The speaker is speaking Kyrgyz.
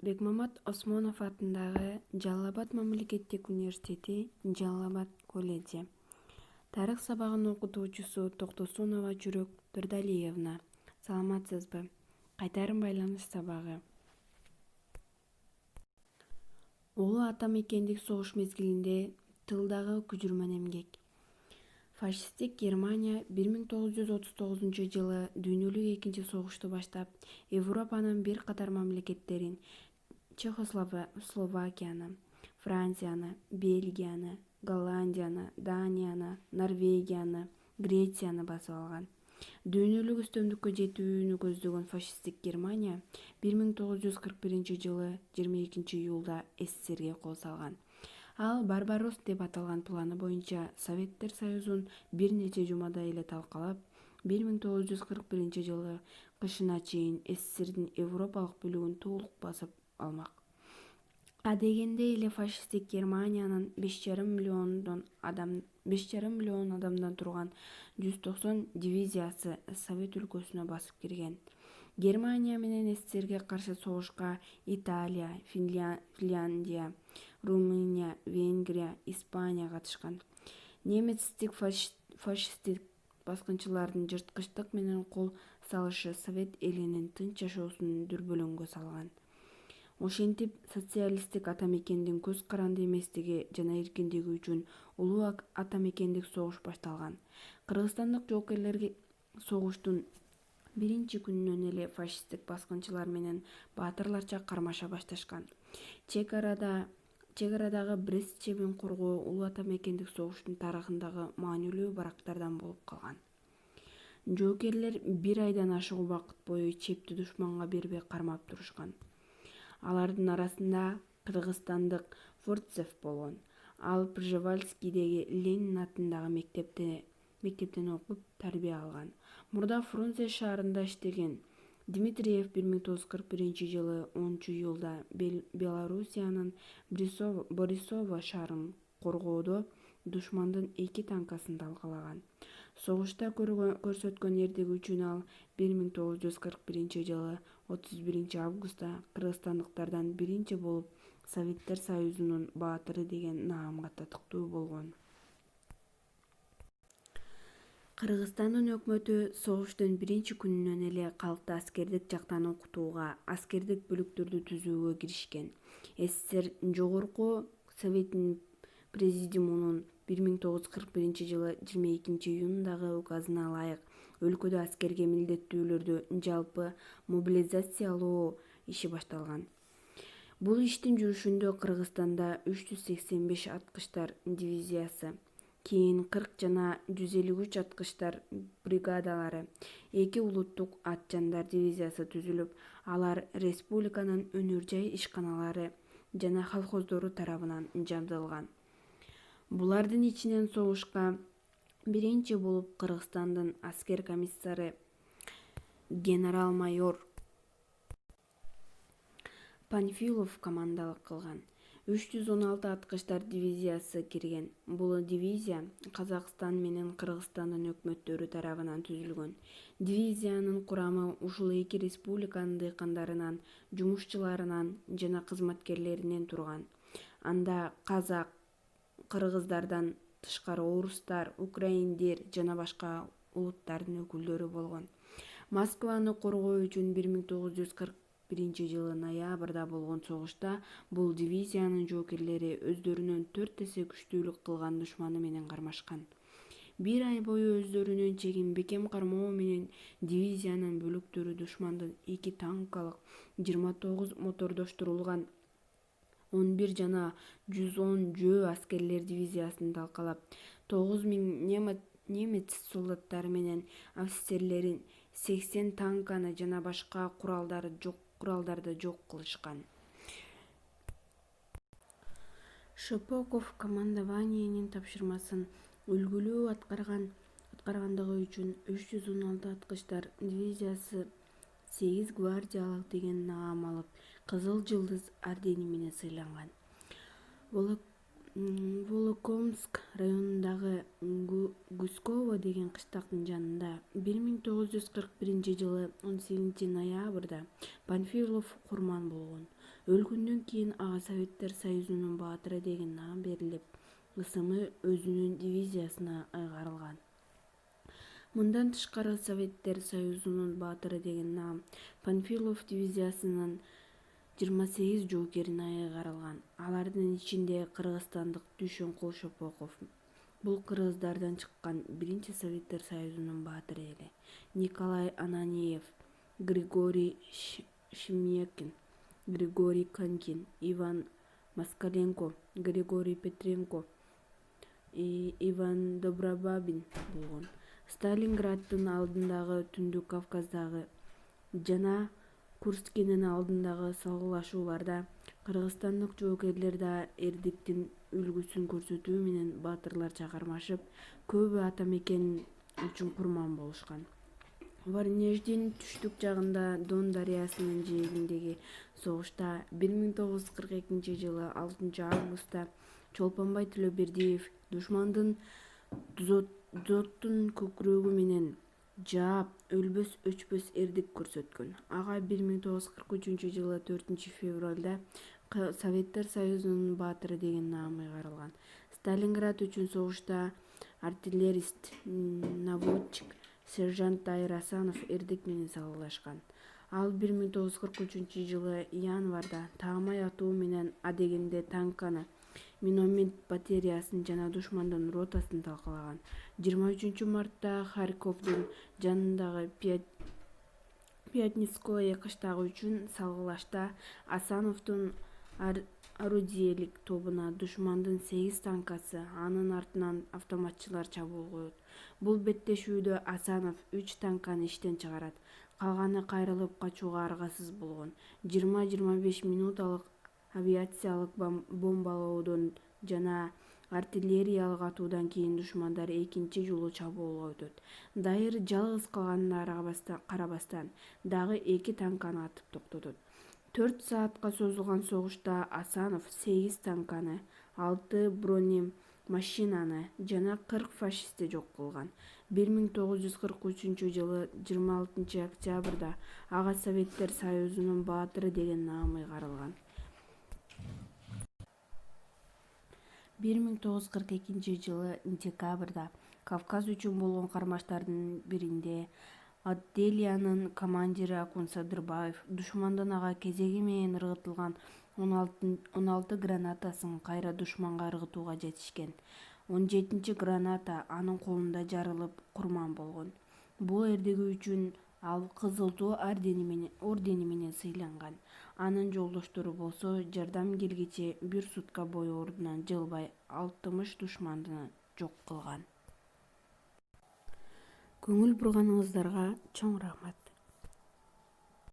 Бекмамат Осмонов атындагы Жалал Абад мамлекеттик университети, Жалал Абад колледжи. Тарых сабагын окутуучусу Токтосунова Жүрөк Турдалиевна. Саламатсызбы? Кайтарым байланыш сабагы. Улуу ата мекендик согуш мезгилинде тылдагы көчүрмөн эмгек. Фашисттик Германия 1939 дүйнөлүк экинчи согушту баштап, Европанын бир катар мамлекеттерин Чехословакияны, Францияны, Бельгияны, Голландияны, Данияны, Норвегияны, Грецияны басып алган. Дүйнөлүк үстөмдүккө жетүүнү көздөгөн фашисттик Германия 1941 22-июлда СССРге кол салган. Ал Барбарос деп аталган планы боюнча Советтер Союзун бир нече жумада эле талкалап, 1941 кышына чейин СССРдин Европалык бөлүгүн толук басып алмак. Адегенде эле фашисттик Германиянын 5,5 миллион адамдан турган 190 дивизиясы Совет өлкөсүнө басып кирген. Германия менен СССРге каршы согушка Италия, Финляндия, Румыния, Венгрия, Испания катышкан. Немецтик фашисттик баскынчылардын жырткычтык менен кол салышы Совет элинин тынч жашоосун дүрбөлөңгө салган. Ошентип, социалисттик ата мекендин көз каранды эместиги жана эркиндиги үчүн улуу ата мекендик согуш башталган. Кыргызстандык жоокерлер согуштун биринчи күнүнөн эле фашисттик баскынчылар менен баатырларча кармаша башташкан. Чек арадагы Брест чебин коргоо улуу ата мекендик согуштун тарыхындагы маанилүү барактардан болуп калган. Жоокерлер бир айдан ашык убакыт бою чепти душманга бербей кармап турушкан. Алардын арасында кыргызстандык Фурцев болгон. Ал Пржевальскийдеги Ленин атындагы мектептен окуп тарбия алган. Мурда Фрунзе шаарында иштеген. Дмитриев 1941 10-июлда Белоруссиянын Борисово шаарын коргоодо душмандын 2 танкасын талкалаган. Согушта көрсөткөн эрдиги үчүн ал 1941 31 августта кыргызстандыктардан биринчи болуп Советтер Союзунун баатыры деген наамга татыктуу болгон. Кыргызстандын өкмөтү согуштун биринчи күнүнөн эле калкты аскердик жактан окутууга, аскердик бөлүктөрдү түзүүгө киришкен. СССР Жогорку Советинин президиумунун 1941 22-июндагы указына ылайык өлкөдө аскерге милдеттүүлөрдү жалпы мобилизациялоо иши башталган. Бул иштин жүрүшүндө Кыргызстанда 385 аткычтар дивизиясы, кийин 40 жана 153 аткычтар бригадалары, 2 улуттук ат жандар дивизиясы түзүлүп, алар республиканын өнөр-жай ишканалары жана колхоздору тарабынан жабдылган. Булардын ичинен согушка биринчи болуп Кыргызстандын аскер комиссары генерал-майор Панфилов командалык кылган. 316 аткычтар дивизиясы кирген. Бул дивизия Казакстан менен Кыргызстандын өкмөттөрү тарабынан түзүлгөн. Дивизиянын курамы ушул эки республиканын дыйкандарынан, жумушчуларынан жана кызматкерлеринен турган. Анда казак, кыргыздардан тышкары орустар, украиндер жана башка улуттардын өкүлдөрү болгон. Москваны коргоо үчүн 1941 ноябрда болгон согушта бул дивизиянын жоокерлери өздөрүнөн 4 эсе күчтүүлүк кылган душманы менен кармашкан. Бир ай бою өздөрүнөн чегин бекем кармоо менен дивизиянын бөлүктөрү душмандын 2 танкалык, 29 мотордоштурулган 11 жана 110 жөө аскерлер дивизиясын талкалап, 9000 немец солдаттары менен офицерлерин, 80 танканы жана башка куралдарды жок кылышкан. Шопоков командованиенин тапшырмасын үлгүлүү аткаргандыгы үчүн 316 аткычтар дивизиясы 8 гвардиялык деген наам алып, Кызыл Жылдыз ордени менен сыйланган. Волокомск районундагы Гуськово деген кыштактын жанында 1941 18 ноябрда Панфилов курман болгон. Өлгөндөн кийин ага Советтер Союзунун баатыры деген наам берилип, ысымы өзүнүн дивизиясына ыйгарылган. Мындан тышкары Советтер Союзунун баатыры деген наам Панфилов дивизиясынын 28 жоокерине ыйгарылган. Алардын ичинде кыргызстандык Дүйшөнкул Шопоков. Бул кыргыздардан чыккан биринчи Советтер Союзунун баатыры эле. Николай Ананиев, Григорий Шемякин, Григорий Конькин, Иван Москаленко, Григорий Петренко, Иван Добробабин болгон. Сталинграддын алдындагы Түндүк Кавказдагы жана Курскинин алдындагы салгылашууларда кыргызстандык жоокерлер да эрдиктин үлгүсүн көрсөтүү менен баатырларча чакырмашып, көбү ата мекен үчүн курман болушкан. Воронеждин түштүк жагында Дон дарыясынын жээгиндеги согушта 1942 жылы 6 августта Чолпонбай Төлөбердиев душмандын дзоттун көкүрөгү менен жаап, өлбөс өчпөс эрдик көрсөткөн. Ага 1943 жылы 4 февралда Советтер Союзунун баатыры деген наам ыйгарылган. Сталинград үчүн согушта артиллерист, наводчик, сержант Дайыр Асанов эрдик менен салгылашкан. Ал 1943 жылы январда таамай атуу менен адегенде танканы, миномет батареясын жана душмандын ротасын талкалаган. 23 мартта Харьковдун жанындагы Пятницкое кыштагы үчүн салгылашта Асановдун орудиелик тобуна душмандын 8 танкасы, анын артынан автоматчылар чабуул коет. Бул беттешүүдө Асанов 3 танканы иштен чыгарат, калганы кайрылып качууга аргасыз болгон. 20-25 минуталык авиациялык бомбалоодон жана артиллериялык атуудан кийин душмандар экинчи жолу чабуулга өтөт. Дайыр жалгыз калганына карабастан дагы 2 танканы атып токтотот. 4 саатка созулган согушта Асанов 8 танканы, 6 бронемашинаны жана 40 фашистти жок кылган. 1943 жылы 26 октябрда ага Советтер Союзунун баатыры деген наам ыйгарылган. 1942 жылы декабрда Кавказ үчүн болгон кармаштардын биринде отделиянын командири Акун Садырбаев душмандын ага кезеги менен ыргытылган 16 гранатасын кайра душманга ыргытууга жетишкен. 17 граната анын колунда жарылып курман болгон. Бул эрдиги үчүн ал Кызыл Туу ордени менен сыйланган. Анын жолдоштору болсо жардам келгиче 1 сутка бою ордунан жылбай 60 душманды жок кылган. Көңүл бурганыңыздарга чоң рахмат.